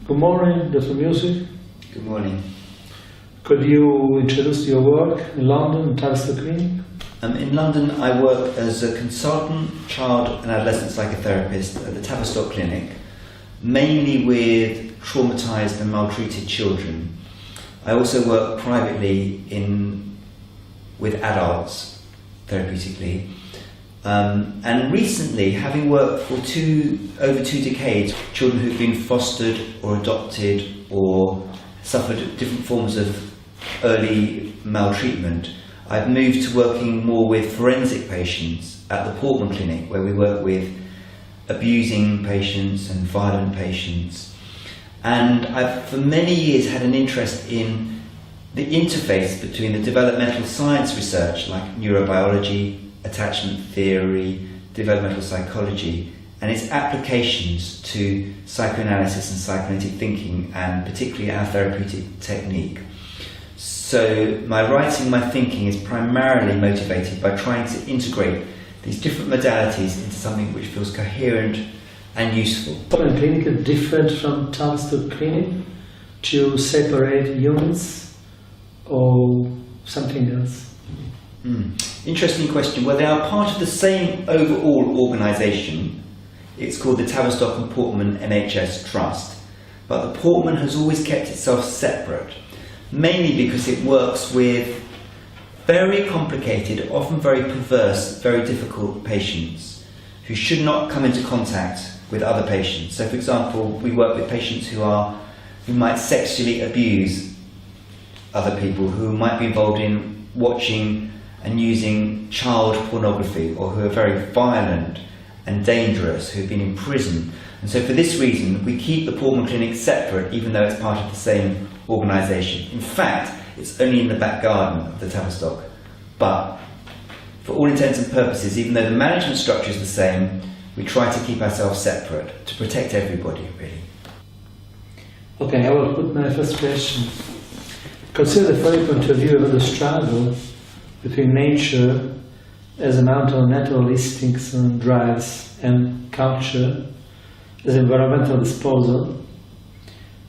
Good morning, Dr. Music. Good morning. Could you introduce your work in London, in Tavistock Clinic? In London, I work as a consultant child and adolescent psychotherapist at the Tavistock Clinic, mainly with traumatised and maltreated children. I also work privately with adults, therapeutically. And recently, having worked for over two decades, children who've been fostered or adopted or suffered different forms of early maltreatment, I've moved to working more with forensic patients at the Portman Clinic, where we work with abusing patients and violent patients. And I've for many years had an interest in the interface between the developmental science research like neurobiology, attachment theory, developmental psychology, and its applications to psychoanalysis and psychoanalytic thinking, and particularly our therapeutic technique. So my writing, my thinking is primarily motivated by trying to integrate these different modalities into something which feels coherent and useful. Portman Clinic is different from Tavistock Clinic to separate units or something else? Interesting question. Well, they are part of the same overall organisation. It's called the Tavistock and Portman NHS Trust, but the Portman has always kept itself separate, mainly because it works with very complicated, often very perverse, very difficult patients who should not come into contact with other patients. So, for example, we work with patients who might sexually abuse other people, who might be involved in watching and using child pornography, or who are very violent and dangerous, who have been in prison. And so for this reason, we keep the Portman Clinic separate, even though it's part of the same organisation. In fact, it's only in the back garden of the Tavistock. But for all intents and purposes, even though the management structure is the same, we try to keep ourselves separate to protect everybody, really. Okay, I will put my first question. Consider the following point of view of the struggle between nature as a mount of natural instincts and drives and culture as environmental disposal,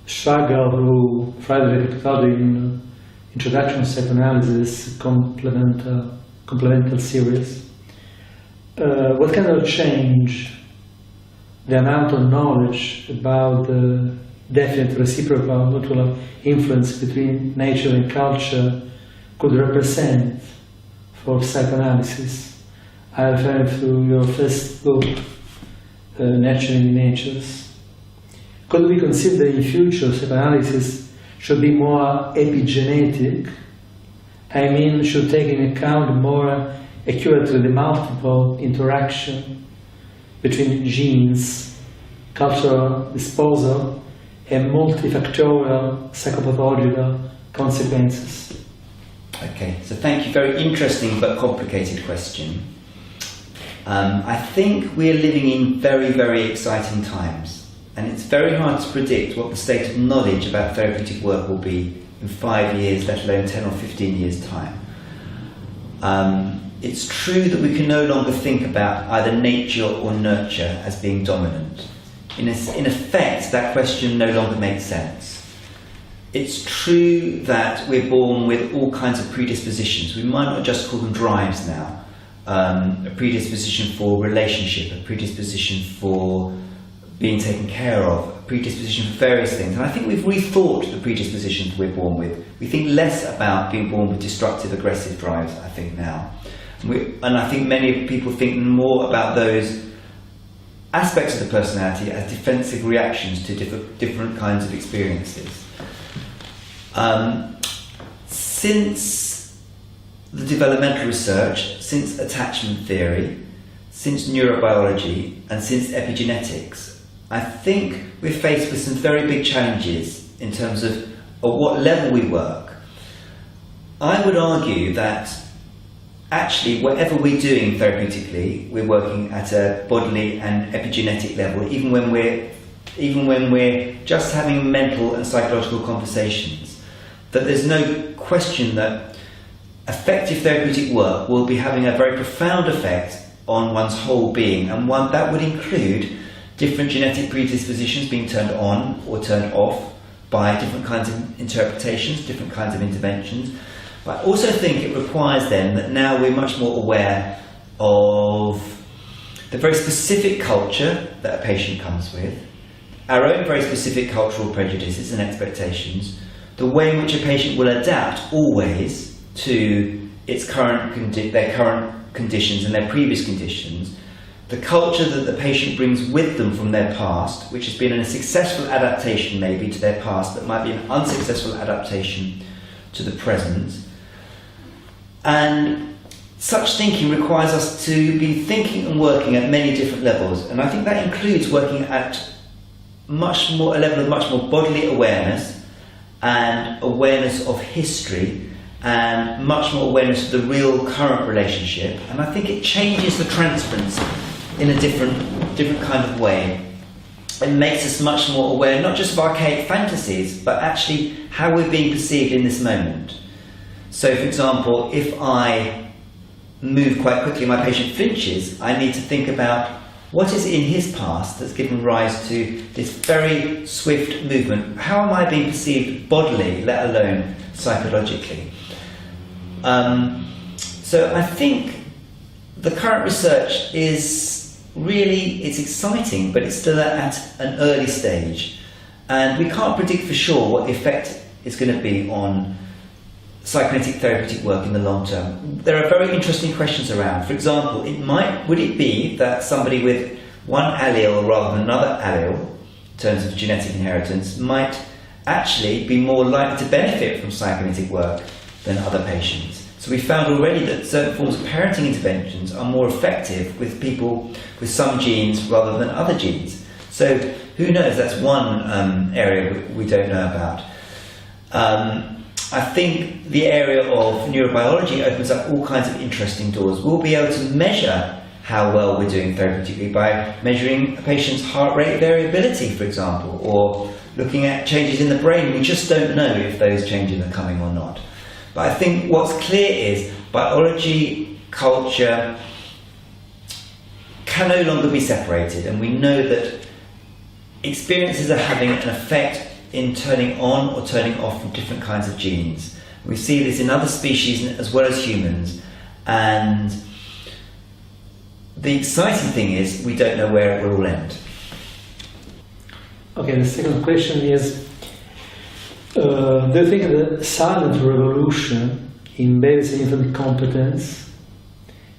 struggle who Friedrich called in Introduction to Psychoanalysis complemental series. What kind of change the amount of knowledge about the definite reciprocal mutual influence between nature and culture could represent for psychoanalysis? I refer to your first book, Nurturing Natures. Could we consider in future psychoanalysis should be more epigenetic? I mean, should take into account more accurately the multiple interaction between genes, cultural disposal, and multifactorial psychopathological consequences? Okay, so thank you. Very interesting but complicated question. I think we're living in very, very exciting times, and it's very hard to predict what the state of knowledge about therapeutic work will be in 5 years, let alone 10 or 15 years' time. It's true that we can no longer think about either nature or nurture as being dominant. In effect, that question no longer makes sense. It's true that we're born with all kinds of predispositions. We might not just call them drives now. A predisposition for relationship, a predisposition for being taken care of, a predisposition for various things. And I think we've rethought the predispositions we're born with. We think less about being born with destructive, aggressive drives, I think, now. And I think many people think more about those aspects of the personality as defensive reactions to different kinds of experiences. Since the developmental research, since attachment theory, since neurobiology, and since epigenetics, I think we're faced with some very big challenges in terms of at what level we work. I would argue that actually whatever we're doing therapeutically, we're working at a bodily and epigenetic level, even when we're just having mental and psychological conversations. That there's no question that effective therapeutic work will be having a very profound effect on one's whole being, and one that would include different genetic predispositions being turned on or turned off by different kinds of interpretations, different kinds of interventions. But I also think it requires then that now we're much more aware of the very specific culture that a patient comes with, our own very specific cultural prejudices and expectations, the way in which a patient will adapt always to its their current conditions and their previous conditions, the culture that the patient brings with them from their past, which has been a successful adaptation maybe to their past, but might be an unsuccessful adaptation to the present. And such thinking requires us to be thinking and working at many different levels, and I think that includes working at a level of much more bodily awareness and awareness of history and much more awareness of the real current relationship. And I think it changes the transference in a different kind of way. It makes us much more aware not just of archaic fantasies, but actually how we're being perceived in this moment. So for example, if I move quite quickly, my patient flinches, I need to think about what is in his past that's given rise to this very swift movement. How am I being perceived bodily, let alone psychologically? So I think the current research is really, it's exciting, but it's still at an early stage. And we can't predict for sure what the effect is going to be on psychokinetic therapeutic work in the long term. There are very interesting questions around. For example, would it be that somebody with one allele rather than another allele, in terms of genetic inheritance, might actually be more likely to benefit from psychokinetic work than other patients? So we found already that certain forms of parenting interventions are more effective with people with some genes rather than other genes. So who knows, that's one area we don't know about. I think the area of neurobiology opens up all kinds of interesting doors. We'll be able to measure how well we're doing therapeutically by measuring a patient's heart rate variability, for example, or looking at changes in the brain. We just don't know if those changes are coming or not. But I think what's clear is biology, culture can no longer be separated, and we know that experiences are having an effect in turning on or turning off from different kinds of genes. We see this in other species as well as humans, and the exciting thing is we don't know where it will all end. Okay, the second question is, do you think the silent revolution in babies and infant competence,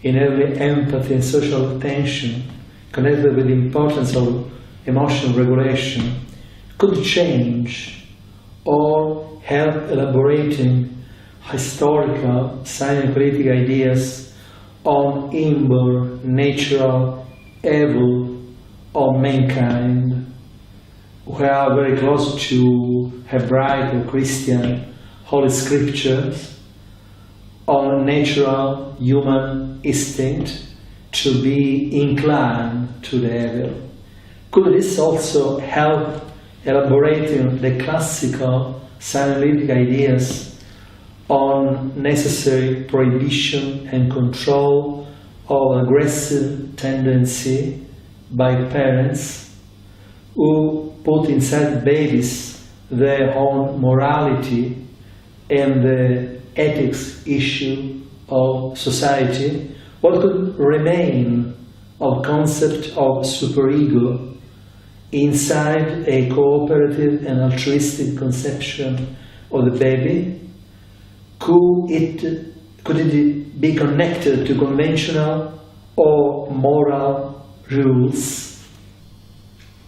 in early empathy and social attention, connected with the importance of emotional regulation, could change or help elaborating historical psychoanalytic ideas on inborn, natural, evil of mankind, who are very close to Hebraic or Christian holy scriptures, on natural human instinct to be inclined to the evil? Could this also help elaborating the classical psychoanalytic ideas on necessary prohibition and control of aggressive tendency by parents who put inside babies their own morality and the ethics issue of society? What could remain of concept of superego inside a cooperative and altruistic conception of the baby? Could it be connected to conventional or moral rules?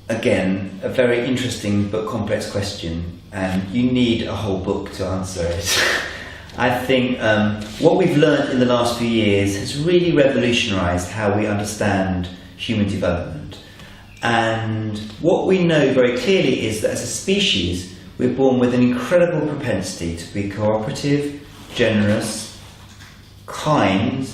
Again, a very interesting but complex question, and you need a whole book to answer it. I think what we've learned in the last few years has really revolutionised how we understand human development. And what we know very clearly is that as a species, we're born with an incredible propensity to be cooperative, generous, kind,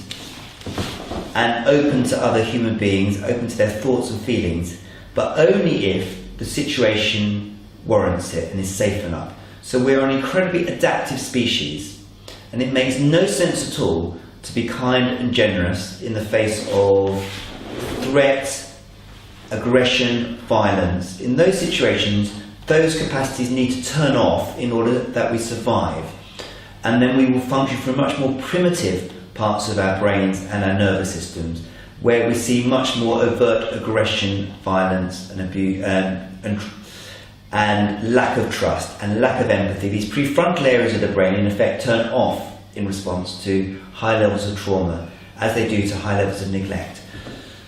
and open to other human beings, open to their thoughts and feelings, but only if the situation warrants it and is safe enough. So we're an incredibly adaptive species, and it makes no sense at all to be kind and generous in the face of threat, aggression, violence. In those situations, those capacities need to turn off in order that we survive. And then we will function from much more primitive parts of our brains and our nervous systems, where we see much more overt aggression, violence and abuse, and lack of trust and lack of empathy. These prefrontal areas of the brain in effect turn off in response to high levels of trauma, as they do to high levels of neglect.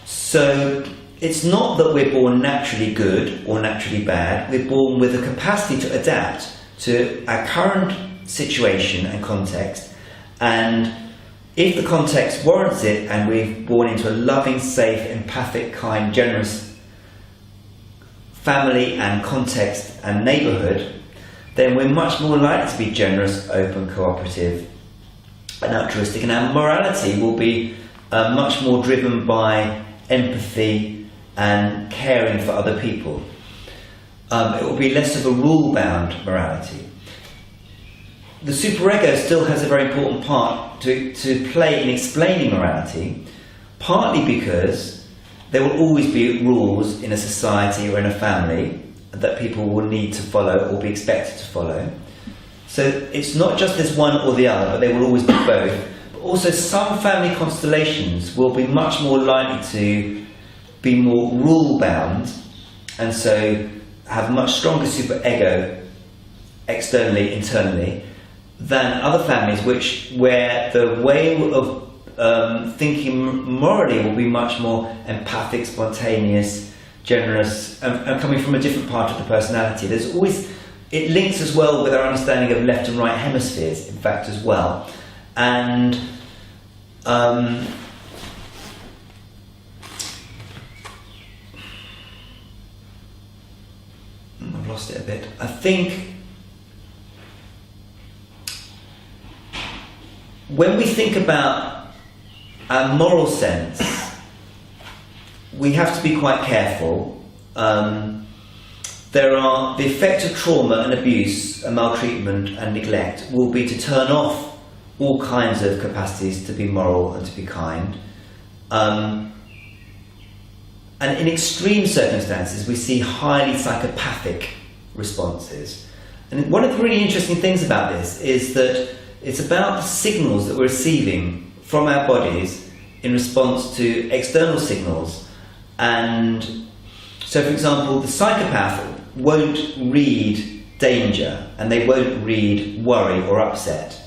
So it's not that we're born naturally good or naturally bad. We're born with a capacity to adapt to our current situation and context, and if the context warrants it and we're born into a loving, safe, empathic, kind, generous family and context and neighbourhood, then we're much more likely to be generous, open, cooperative and altruistic, and our morality will be much more driven by empathy and caring for other people. It will be less of a rule-bound morality. The superego still has a very important part to play in explaining morality, partly because there will always be rules in a society or in a family that people will need to follow or be expected to follow. So it's not just this one or the other, but they will always be both. But also some family constellations will be much more likely to be more rule-bound, and so have much stronger superego externally, internally, than other families where the way of thinking morally will be much more empathic, spontaneous, generous, and coming from a different part of the personality. There's always, it links as well with our understanding of left and right hemispheres, in fact, as well. And I've lost it a bit. I think when we think about our moral sense, we have to be quite careful. There are the effect of trauma and abuse and maltreatment and neglect will be to turn off all kinds of capacities to be moral and to be kind. And in extreme circumstances, we see highly psychopathic responses. And one of the really interesting things about this is that it's about the signals that we're receiving from our bodies in response to external signals. And so, for example, the psychopath won't read danger and they won't read worry or upset.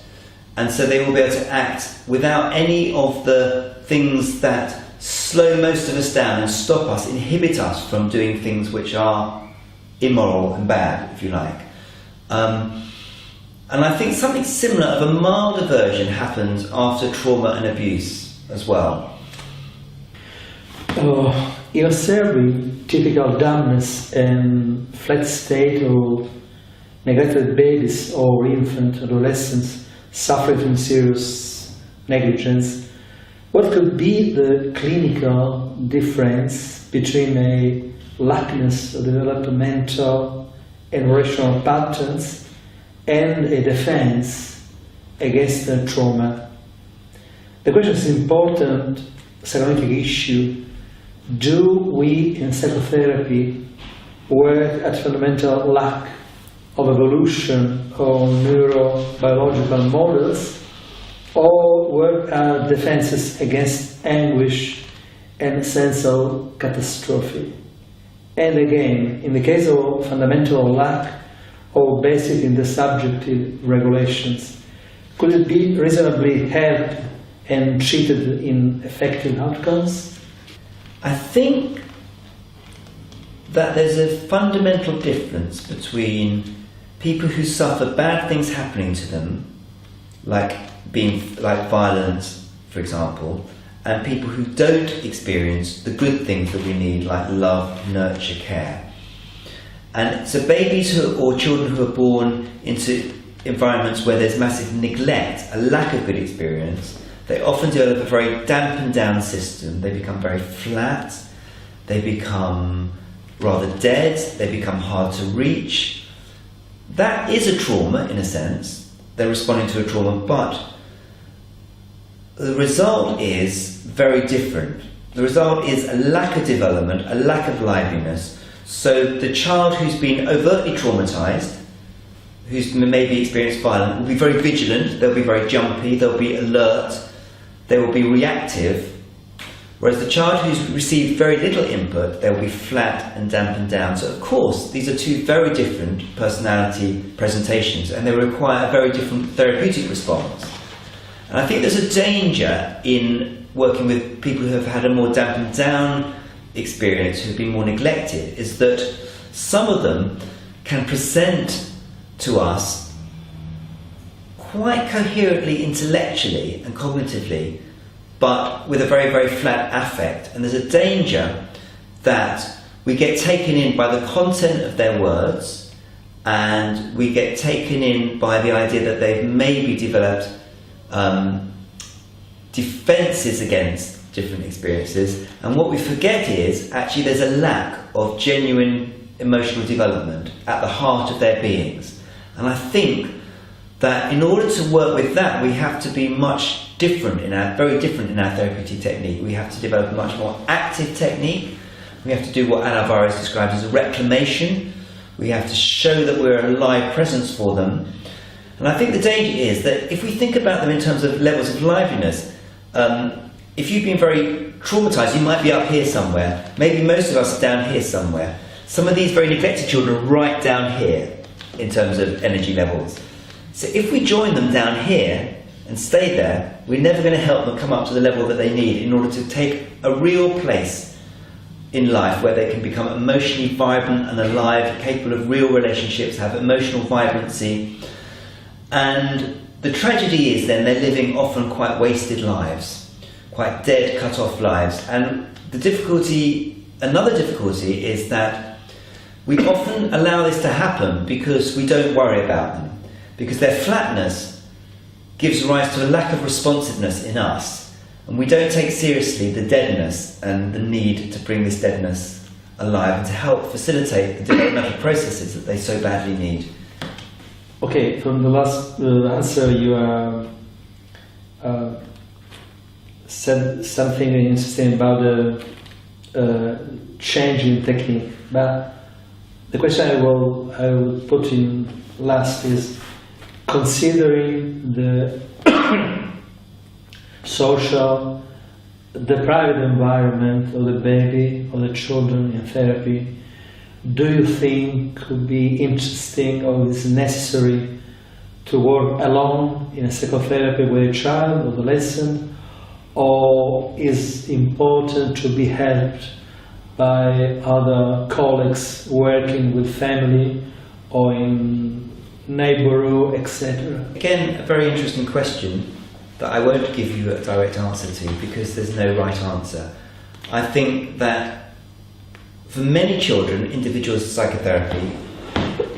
And so they will be able to act without any of the things that slow most of us down and stop us, inhibit us from doing things which are immoral and bad, if you like. And I think something similar of a mild aversion happens after trauma and abuse as well. In observing typical dumbness and flat state of neglected babies or infant adolescents suffering from serious negligence, what could be the clinical difference between a lackness of developmental and rational patterns and a defense against the trauma? The question is an important psychoanalytic issue. Do we in psychotherapy work at fundamental lack of evolution or neurobiological models, or work at defenses against anguish and sense of catastrophe? And again, in the case of fundamental lack or basic in the subjective regulations, could it be reasonably helped and treated in effective outcomes? I think that there's a fundamental difference between people who suffer bad things happening to them, like violence, for example, and people who don't experience the good things that we need, like love, nurture, care. And so babies or children who are born into environments where there's massive neglect, a lack of good experience, they often develop a very dampened down system. They become very flat, they become rather dead, they become hard to reach. That is a trauma in a sense. They're responding to a trauma, but the result is very different the result is a lack of development, a lack of liveliness. So the child who's been overtly traumatised, who's maybe experienced violence, will be very vigilant, they'll be very jumpy, they'll be alert, they will be reactive. Whereas the child who's received very little input, they'll be flat and dampened down. So of course, these are two very different personality presentations, and they require a very different therapeutic response. And I think there's a danger in working with people who have had a more dampened down experience, who've been more neglected, is that some of them can present to us quite coherently intellectually and cognitively, but with a very, very flat affect. And there's a danger that we get taken in by the content of their words, and we get taken in by the idea that they've maybe developed defences against different experiences. And what we forget is, actually, there's a lack of genuine emotional development at the heart of their beings. And I think that in order to work with that, we have to be much different very different in our therapeutic technique. We have to develop a much more active technique. We have to do what Anna Virus describes as a reclamation. We have to show that we're a live presence for them. And I think the danger is that if we think about them in terms of levels of liveliness, if you've been very traumatised, you might be up here somewhere. Maybe most of us are down here somewhere. Some of these very neglected children are right down here in terms of energy levels. So if we join them down here and stay there, we're never going to help them come up to the level that they need in order to take a real place in life where they can become emotionally vibrant and alive, capable of real relationships, have emotional vibrancy. And the tragedy is then they're living often quite wasted lives, quite dead, cut off lives. And another difficulty is that we often allow this to happen because we don't worry about them, because their flatness gives rise to a lack of responsiveness in us, and we don't take seriously the deadness and the need to bring this deadness alive and to help facilitate the developmental processes that they so badly need. Okay, from the last answer, you said something interesting about the change in technique. But the question I will put in last is, considering the social, the private environment of the baby or the children in therapy, do you think could be interesting or is necessary to work alone in a psychotherapy with a child or adolescent, or is important to be helped by other colleagues working with family or in neighborhood, etc.? Again, a very interesting question that I won't give you a direct answer to because there's no right answer. I think that for many children, individual psychotherapy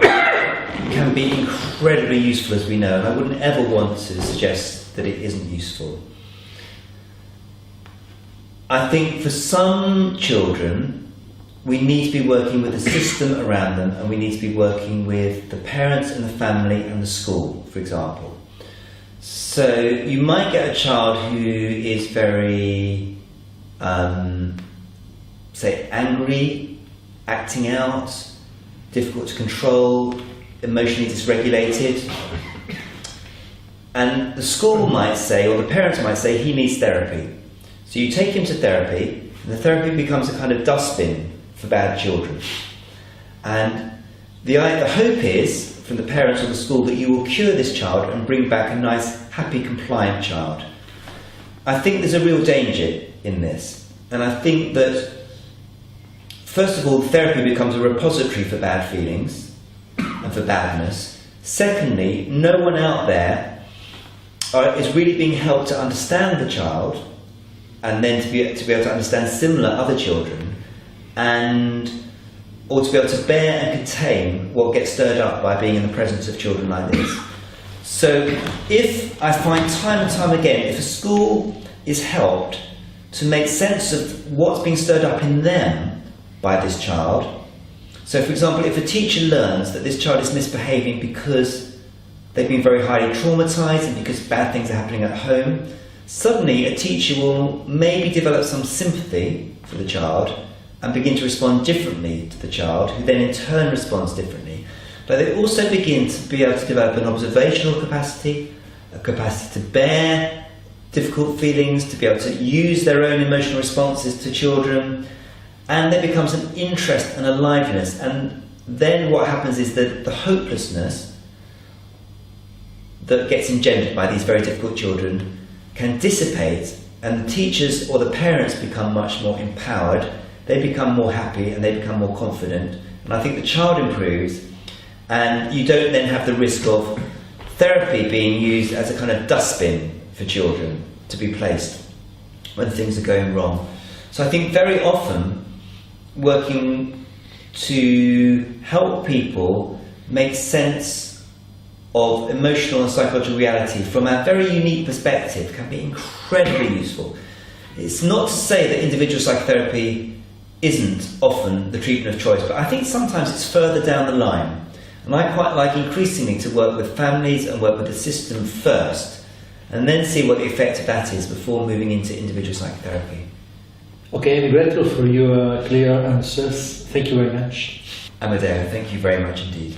can be incredibly useful, as we know, and I wouldn't ever want to suggest that it isn't useful. I think for some children, we need to be working with the system around them, and we need to be working with the parents and the family and the school, for example. So you might get a child who is very, say, angry, acting out, difficult to control, emotionally dysregulated. And the school might say, or the parents might say, he needs therapy. So you take him to therapy, and the therapy becomes a kind of dustbin for bad children. And the hope is, from the parents or the school, that you will cure this child and bring back a nice, happy, compliant child. I think there's a real danger in this. And I think that, first of all, therapy becomes a repository for bad feelings and for badness. Secondly, no one out there is really being helped to understand the child, and then to be able to understand similar other children, or to be able to bear and contain what gets stirred up by being in the presence of children like this. So if I find time and time again, if a school is helped to make sense of what's being stirred up in them by this child, so for example, if a teacher learns that this child is misbehaving because they've been very highly traumatized and because bad things are happening at home, suddenly a teacher will maybe develop some sympathy for the child and begin to respond differently to the child, who then in turn responds differently. But they also begin to be able to develop an observational capacity, a capacity to bear difficult feelings, to be able to use their own emotional responses to children, and there becomes an interest and a liveliness. And then what happens is that the hopelessness that gets engendered by these very difficult children can dissipate, and the teachers or the parents become much more empowered, they become more happy and they become more confident, and I think the child improves, and you don't then have the risk of therapy being used as a kind of dustbin for children to be placed when things are going wrong. So I think very often working to help people make sense of emotional and psychological reality from a very unique perspective can be incredibly useful. It's not to say that individual psychotherapy isn't often the treatment of choice, but I think sometimes it's further down the line. And I quite like increasingly to work with families and work with the system first, and then see what the effect of that is before moving into individual psychotherapy. Okay, I'm grateful for your clear answers. Thank you very much. Amadeo, thank you very much indeed.